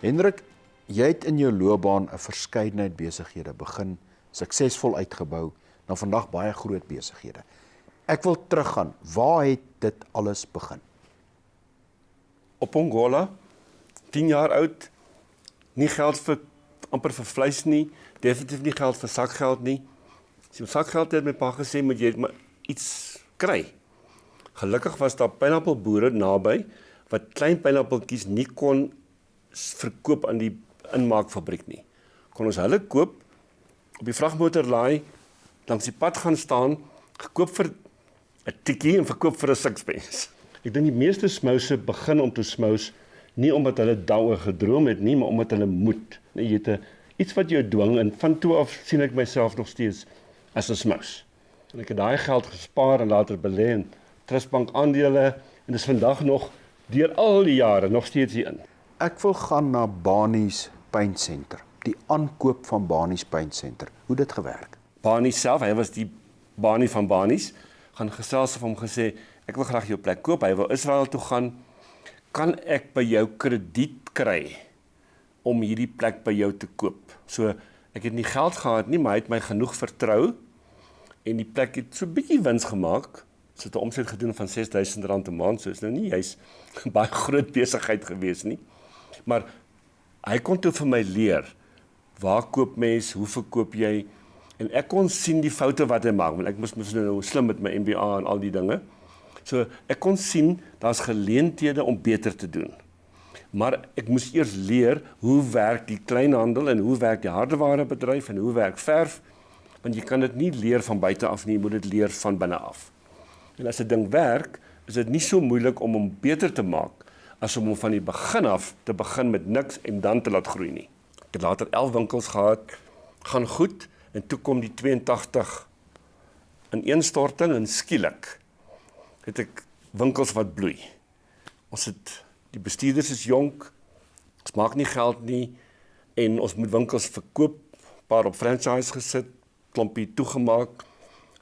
Hendrik, jy het in jou loopbaan 'n verskeidenheid besighede begin, suksesvol uitgebou, na vandag baie groot besighede. Ek wil teruggaan, waar het dit alles begin? Op Pongola, 10 jaar oud, nie geld vir amper vir vleis nie, definitief nie geld vir sakgeld nie. As jy sakgeld het, my pa gesê, moet jy maar iets kry. Gelukkig was daar pineappelboere naby, wat klein pineappeltjies nie kon verkoop aan die inmaakfabriek nie. Kon ons hulle koop, op die vragmotorlaai, langs die pad gaan staan, gekoop vir 'n tikkie en verkoop vir 'n sixpence. Ek dink die meeste smouse begin om te smous, nie omdat hulle daaroor gedroom het nie, maar omdat hulle moet. Nee, jy het iets wat jou dwing, en van toe af sien ek myself nog steeds as 'n smous. En ek het daai geld gespaar en later belê in trustbank aandele, en dis vandag nog, deur al die jare, nog steeds hierin. Ek wil gaan na Barney's Paint Center, die aankoop van Barney's Paint Center. Hoe dit gewerk? Barney self, hy was die Barney van Barney's, gaan gesels van hom gesê, ek wil graag jou plek koop, hy wil Israel toe gaan, kan ek by jou krediet kry om hierdie plek by jou te koop? So, ek het nie geld gehad nie, maar hy het my genoeg vertrou, en die plek het so 'n bietjie wins gemaak, so het 'n omset gedoen van R6.000 'n maand, so is nou nie juist baie groot besigheid gewees nie, maar hy kon toe vir my leer, waar koop mens, hoe verkoop jy, en ek kon sien die foute wat hy maak, want ek moes nou slim met my MBA en al die dinge, so ek kon sien, daar's geleenthede om beter te doen. Maar ek moes eers leer, hoe werk die kleinhandel, en hoe werk die hardewarebedryf, en hoe werk verf, want jy kan dit nie leer van buite af nie, jy moet dit leer van binne af. En as 'n ding werk, is dit nie so moeilik om hom beter te maak, as om hom van die begin af te begin met niks en dan te laat groei nie. Ek het later 11 winkels gehad, gaan goed, en toe kom die 82 ineenstorting, en skielik het ek winkels wat bloei. Ons het, die bestuurders is jonk, ons maak nie geld nie, en ons moet winkels verkoop, paar op franchise gesit, klompie toegemaak,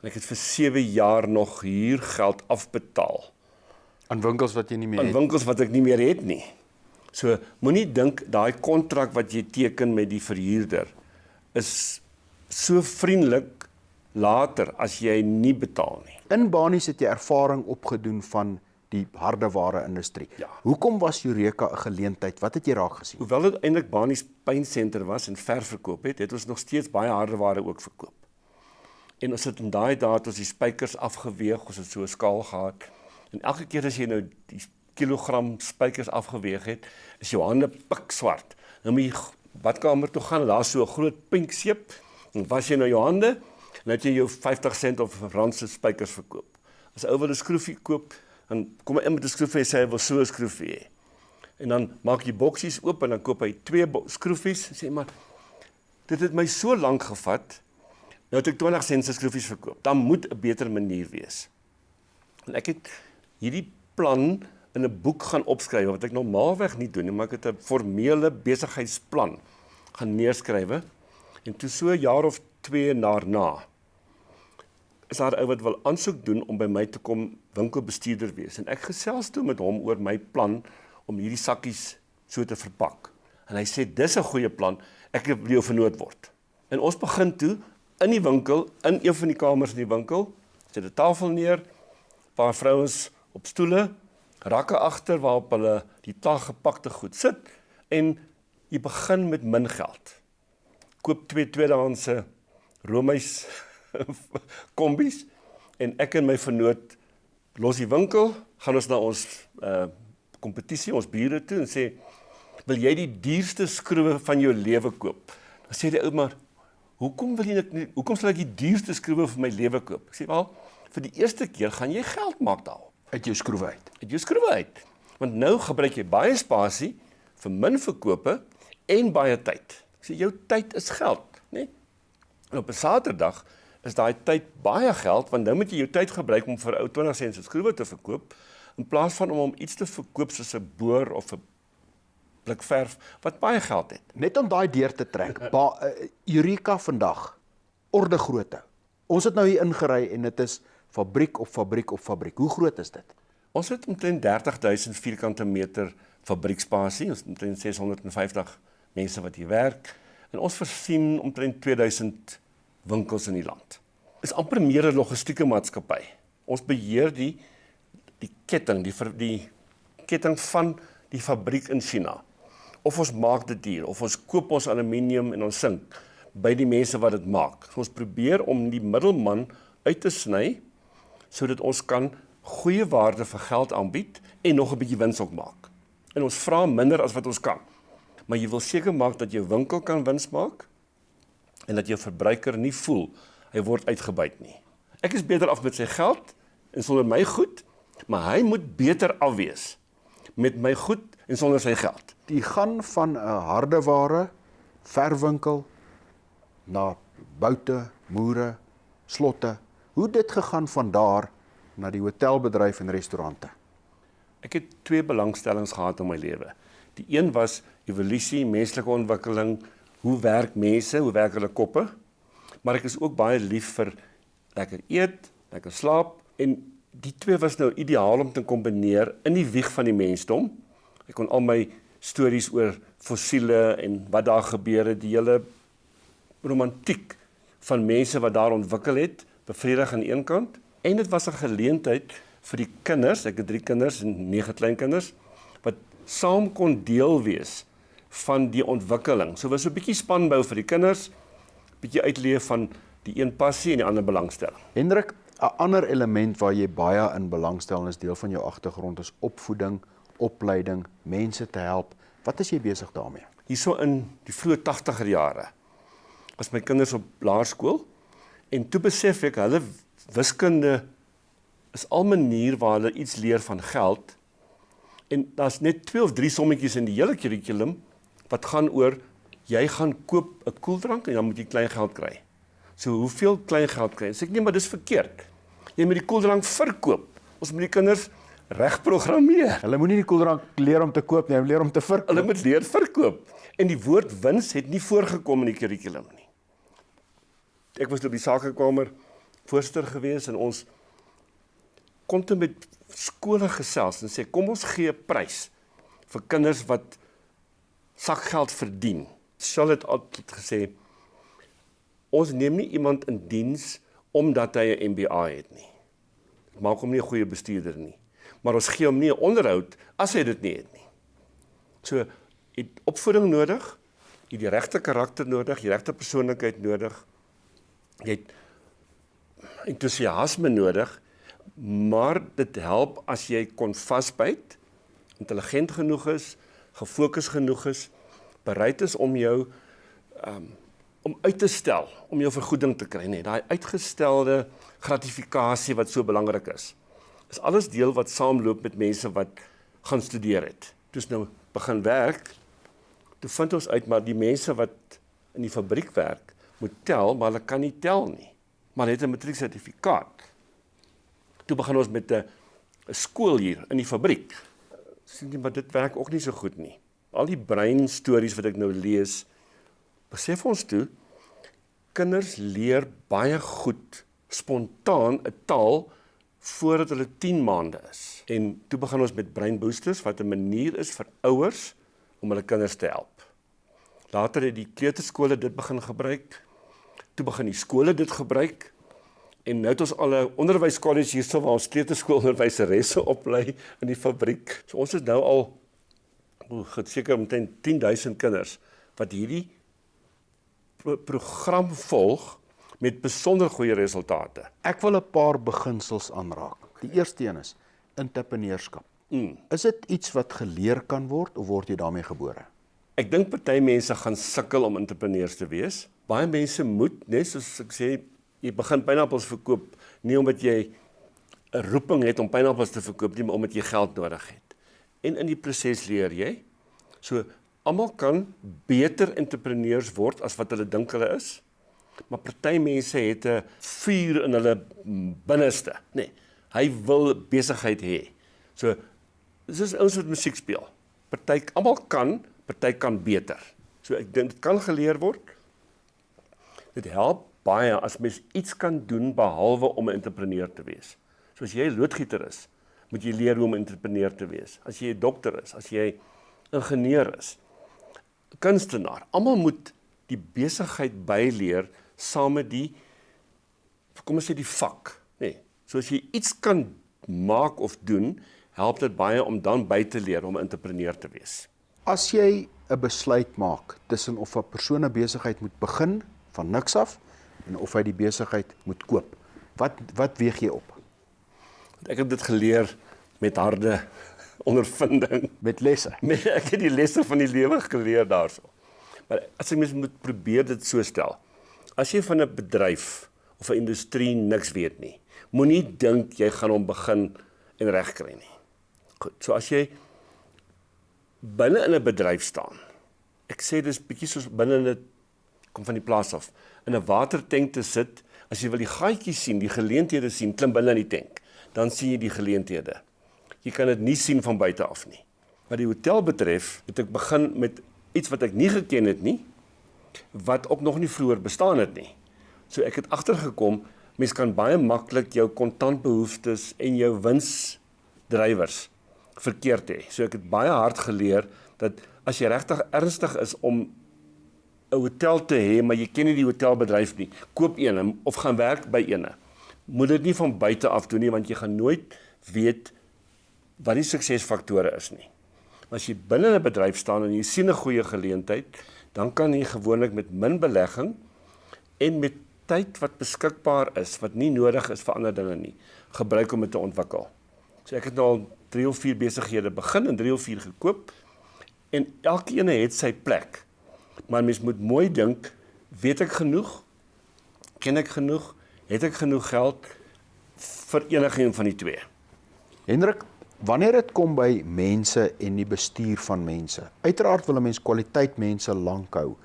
en ek het vir 7 jaar nog huurgeld afbetaal. Aan winkels wat jy nie meer Aan het? winkels wat ek nie meer het nie. So, moenie dink, daai kontrak wat jy teken met die verhuurder, is so vriendelik later, as jy nie betaal nie. In Barney's het jy ervaring opgedoen van die hardeware-industrie. Ja. Hoekom was Eureka 'n geleentheid? Wat het jy raak gesien? Hoewel dit eintlik Barney's Paint Center was en verf verkoop het ons nog steeds baie hardeware ook verkoop. En ons het in daai dae het ons die spykers afgeweeg, ons het so 'n skaal gehad. En elke keer as jy nou die kilogram spykers afgeweeg het, is jou hande pikswart. Nou moet jy badkamer toe gaan en daar's so 'n groot pink seep, en was jy nou jou hande, en dan het jy jou 50 sent of rand se spykers verkoop. As 'n ou wil 'n skroefie koop, dan kom hy in met 'n skroefie en sê hy wil so 'n skroefie hê. En dan maak jy boksies oop en dan koop hy 2 skroefies en sê maar, dit het my so lank gevat, nou het ek 20 sent se skroefies verkoop. Dan moet 'n beter manier wees. En ek het hierdie plan in 'n boek gaan opskryf, wat ek normaalweg nie doen nie, maar ek het 'n formele besigheidsplan gaan neerskrywe, en toe so 'n jaar of 2 daarna, is daar 'n ou wat wil aansoek doen om by my te kom winkelbestuurder wees, en ek gesels toe met hom oor my plan om hierdie sakkies so te verpak. En hy sê, dis 'n goeie plan, ek wil jou vernoot word. En ons begin toe, in die winkel, in een van die kamers in die winkel, sit 'n tafel neer, paar vrouens op stoele, rakke agter waarop hulle die gepakte goed sit, en jy begin met min geld. Koop 2 tweedehandse Romeis kombies, en ek en my vernoot los die winkel, gaan ons na ons kompetisie, ons bure toe, en sê, wil jy die duurste skroewe van jou lewe koop? Dan sê die ou maar, hoekom sal ek die duurste skroewe van my lewe koop? Ek sê, wel, vir die eerste keer gaan jy geld maak daarop. Uit jou skroewe uit? Uit jou skroewe uit. Want nou gebruik jy baie spasie, vir min verkope, en baie tyd. Ek sê, jou tyd is geld, nee? En op 'n Saterdag is daai tyd baie geld, want nou moet jy jou tyd gebruik om vir ou 20 sent se skroewe te verkoop, in plaas van om iets te verkoop soos 'n boor of 'n blik verf, wat baie geld het. Net om daai deur te trek, Eureka vandag, orde grootte. Ons het nou hier ingery en dit is fabriek op fabriek op fabriek. Hoe groot is dit? Ons het omtrent 30.000 vierkante meter fabriekspasie, ons het omtrent 650 mense wat hier werk, en ons voorsien omtrent 2000 winkels in die land. Dit is amper meer 'n logistieke maatskappy. Ons beheer die ketting, die ketting van die fabriek in China. Of ons maak dit hier, of ons koop ons aluminium en ons sink by die mense wat dit maak. So ons probeer om die middelman uit te sny, sodat ons kan goeie waarde vir geld aanbied en nog 'n bietjie wins ook maak. En ons vra minder as wat ons kan. Maar jy wil seker maak dat jou winkel kan wins maak en dat jou verbruiker nie voel hy word uitgebuit nie. Ek is beter af met sy geld en sonder my goed, maar hy moet beter af wees met my goed en sonder sy geld. Die gaan van 'n hardeware verwinkel na boute, moere, slotte. Hoe het dit gegaan van daar na die hotelbedryf en restaurante? Ek het 2 belangstellings gehad in my lewe. Die een was evolusie, menslike ontwikkeling, hoe werk mense, hoe werk hulle koppe, maar ek is ook baie lief vir lekker eet, lekker slaap, en die 2 was nou ideaal om te kombineer in die wieg van die mensdom. Ek kon al my stories oor fossiele en wat daar gebeur het, die hele romantiek van mense wat daar ontwikkel het, bevredig aan die een kant, en dit was 'n geleentheid vir die kinders, ek het 3 kinders en 9 kleinkinders, wat saam kon deel wees van die ontwikkeling. So was 'n bietjie spanbou vir die kinders, bietjie uitleef van die een passie en die ander belangstelling. Hendrik, 'n ander element waar jy baie in belangstel is deel van jou agtergrond is opvoeding, opleiding, mense te help. Wat is jy besig daarmee? Hierso in die vroeë 80er jare was my kinders op laerskool en toe besef ek hulle wiskunde is al 'n manier waar hulle iets leer van geld en daar's net 2 of 3 sommetjies in die hele kurrikulum wat gaan oor jy gaan koop 'n koeldrank en dan moet jy klein geld kry. So hoeveel klein geld kry? Sê ek nee, maar dis verkeerd. Jy moet die koeldrank verkoop. Ons moet die kinders reg programmeer. Hulle moenie die koeldrank leer om te koop nie, hulle leer om te verkoop. Hulle moet leer verkoop. En die woord wins het nie voorgekom in die kurrikulum nie. Ek was op die sakekamer voorsteur gewees en ons kon toe met skole gesels en sê kom ons gee 'n prys vir kinders wat sakgeld verdien. Charlotte het altyd gesê ons neem nie iemand in diens omdat hy 'n MBA het nie. Dit maak hom nie 'n goeie bestuurder nie. Maar ons gee hom nie 'n onderhoud as hy dit nie het nie. So, jy het opvoeding nodig, jy het die regte karakter nodig, die regte persoonlikheid nodig, jy het entoesiasme nodig, maar dit help as jy kon vasbyt, intelligent genoeg is, gefokus genoeg is, bereid is om jou om uit te stel, om jou vergoeding te kry, nee, daai uitgestelde gratifikasie wat so belangrik is alles deel wat saamloop met mense wat gaan studeer het. Toe nou begin werk, toe vind ons uit, maar die mense wat in die fabriek werk, moet tel, maar hulle kan nie tel nie. Maar hulle het 'n matrieksertifikaat. Toe begin ons met 'n skool hier in die fabriek. Sien jy, maar dit werk ook nie so goed nie. Al die breinstories wat ek nou lees, besef ons toe, kinders leer baie goed, spontaan 'n taal, voordat hulle 10 maande is. En toe begin ons met brain boosters, wat 'n manier is vir ouers om hulle kinders te help. Later het die kleuterskole dit begin gebruik, toe begin die skole dit gebruik, en nou het ons al 'n onderwyskollege hierso waar ons kleuterskoolonderwyseresse oplei in die fabriek. So ons is nou al, seker omtrent 10.000 kinders, wat hierdie program volg, met besonder goeie resultate. Ek wil 'n paar beginsels aanraak. Die eerste een is entrepreneurskap. Is dit iets wat geleer kan word of word jy daarmee gebore? Ek dink party mense gaan sukkel om entrepreneurs te wees. Baie mense moet, net soos ek sê, jy begin pineappels verkoop nie omdat jy 'n roeping het om pineappels te verkoop nie, maar omdat jy geld nodig het. En in die proses leer jy. So almal kan beter entrepreneurs word as wat hulle dink hulle is. Maar party mense het 'n vuur in hulle binneste. Nee, hy wil besigheid hê. So, dis is ons wat musiek speel. Almal party kan beter. So ek dink dit kan geleer word. Dit help baie as mens iets kan doen behalwe om 'n entrepreneur te wees. So as jy 'n loodgieter is, moet jy leer hoe om 'n entrepreneur te wees. As jy 'n dokter is, as jy ingenieur is, kunstenaar, almal moet die besigheid byleer saam met die, kom ons sê die vak, nee. So as jy iets kan maak of doen, help dit baie om dan by te leer om 'n entrepreneur te wees. As jy 'n besluit maak tussen of 'n persoon 'n besigheid moet begin van niks af en of hy die besigheid moet koop, wat weeg jy op? Ek het dit geleer met harde ondervinding. Met lesse. Ek het die lesse van die lewe geleer daarso. Maar as ek mens moet probeer dit so stel, as jy van 'n bedryf of 'n industrie niks weet nie, moenie dink jy gaan hom begin en regkry nie. Goed, so as jy binne in 'n bedryf staan, ek sê dis bietjie soos binne in 'n, kom van die plaas af, in 'n watertank te sit, as jy wil die gaatjies sien, die geleenthede sien, klim binne in die tank, dan sien jy die geleenthede. Jy kan dit nie sien van buite af nie. Wat die hotel betref, het ek begin met iets wat ek nie geken het nie, wat ook nog nie vroeër bestaan het nie. So ek het agtergekom, mens kan baie maklik jou kontantbehoeftes en jou winsdrywers verkeerd hê. So ek het baie hard geleer dat as jy regtig ernstig is om 'n hotel te hê, maar jy ken nie die hotelbedryf nie, koop een of gaan werk by eene. Moet dit nie van buite af doen nie, want jy gaan nooit weet wat die suksesfaktore is nie. Maar as jy binne 'n bedryf staan en jy sien 'n goeie geleentheid, dan kan jy gewoonlik met min belegging en met tyd wat beskikbaar is, wat nie nodig is vir ander dinge nie, gebruik om dit te ontwikkel. So ek het nou al 3 of 4 besighede begin en 3 of 4 gekoop, en elkeen het sy plek. Maar mens moet mooi dink, weet ek genoeg? Ken ek genoeg? Het ek genoeg geld vir enigeen van die twee? Hendrik, wanneer dit kom by mense en die bestuur van mense, uiteraard wil 'n mens kwaliteit mense lank hou.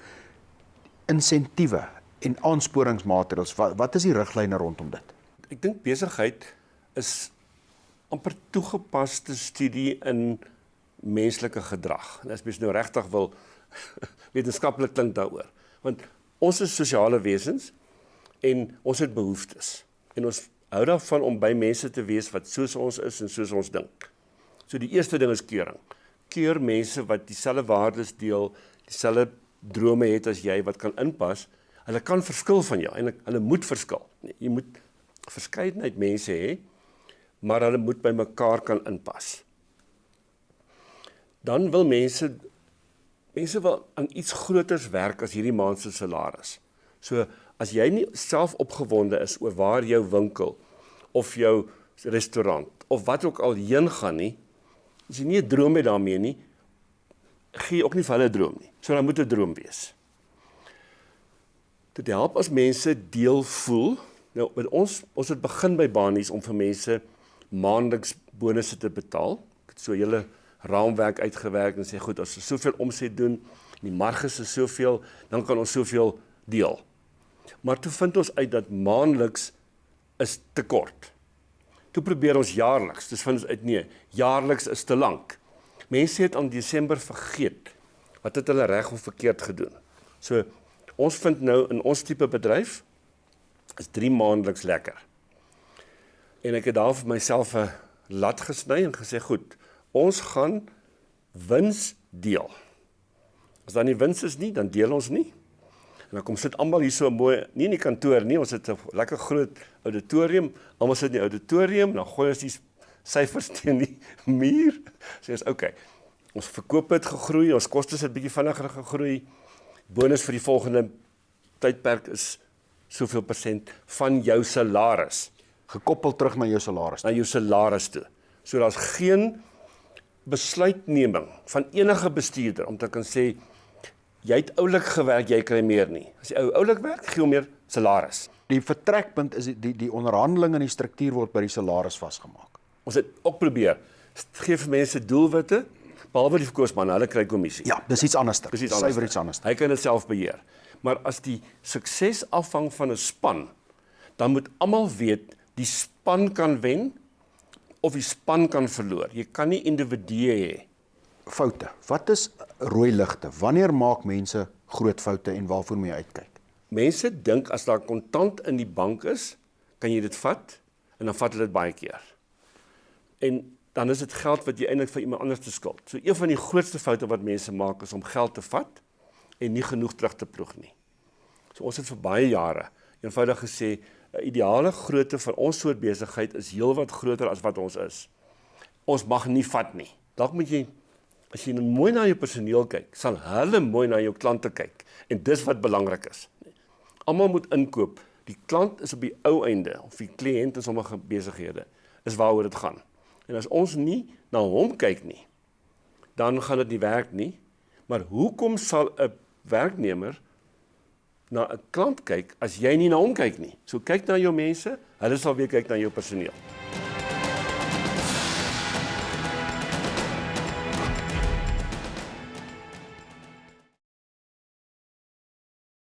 Insentiewe en aansporingsmaatreëls, wat is die riglyne rondom dit? Ek dink besigheid is amper toegepaste studie in menslike gedrag. En as mens nou regtig wil wetenskaplik klink daaroor. Want ons is sosiale wesens en ons het behoeftes. En ons hou daarvan om by mense te wees wat soos ons is en soos ons dink. So die eerste ding is keuring. Keur mense wat dieselfde waardes deel, dieselfde drome het as jy, wat kan inpas. Hulle kan verskil van jou en hulle moet verskil. Jy moet verskeidenheid mense hê, maar hulle moet by mekaar kan inpas. Dan wil mense wil aan iets groters werk as hierdie maand se salaris. So as jy nie self opgewonde is oor waar jou winkel of jou restaurant of wat ook al heen gaan nie, as jy nie 'n droom het daarmee nie, gee jy ook nie vir hulle 'n droom nie. So dan moet 'n droom wees. Dit help as mense deel voel. Nou met ons het begin by Banies om vir mense maandeliks bonusse te betaal. Ek het so 'n hele raamwerk uitgewerk en sê goed, as ons soveel omset doen, die marges is soveel, dan kan ons soveel deel. Maar toe vind ons uit dat maandeliks is te kort. Toe probeer ons jaarliks, dus vind ons uit nee, jaarliks is te lank. Mense het aan Desember vergeet, wat het hulle reg of verkeerd gedoen. So, ons vind nou in ons tipe bedryf, is 3 maandeliks lekker. En ek het daar vir myself 'n lat gesny en gesê, goed, ons gaan wins deel. As daar nie wins is nie, dan deel ons nie. En dan kom sit almal hier so mooi, nie in die kantoor nie, ons het 'n lekker groot auditorium, almal sit in die auditorium, dan gooi ons die syfers teen die muur, sê ons, okay, ons verkoop het gegroei, ons kostes het bietjie vinniger gegroei, bonus vir die volgende tydperk is soveel % van jou salaris. Gekoppel terug na jou salaris. Na jou salaris toe. So daar's geen besluitneming van enige bestuurder om te kan sê, jy het oulik gewerk, jy kry meer nie. As jy oulik werk, gee jy meer salaris. Die vertrekpunt is die onderhandeling en die struktuur word by die salaris vasgemaak. Ons het ook probeer, gee vir mense doelwitte, behalwe die verkoopsman, hulle kry kommissie. Ja, dis iets anders. Dis iets Suiwer anders. iets anders. Hy kan dit self beheer. Maar as die sukses afhang van 'n span, dan moet almal weet, die span kan wen, of die span kan verloor. Jy kan nie individue hê. Foute. Wat is rooi ligte? Wanneer maak mense groot foute en waarvoor moet jy uitkyk? Mense dink as daar kontant in die bank is, kan jy dit vat, en dan vat hulle dit baie keer. En dan is dit geld wat jy eintlik vir iemand anders te skuld. So een van die grootste foute wat mense maak is om geld te vat en nie genoeg terug te ploeg nie. So ons het vir baie jare eenvoudig gesê, 'n ideale grootte van ons soort besigheid is heelwat groter as wat ons is. Ons mag nie vat nie. Dalk moet jy, as jy mooi na jou personeel kyk, sal hulle mooi na jou klante kyk. En dis wat belangrik is. Almal moet inkoop. Die klant is op die ou einde, of die kliënt in sommige besighede, is waaroor dit gaan. En as ons nie na hom kyk nie, dan gaan dit nie werk nie. Maar hoekom sal 'n werknemer na 'n klant kyk as jy nie na hom kyk nie? So kyk na jou mense, hulle sal weer kyk na jou personeel.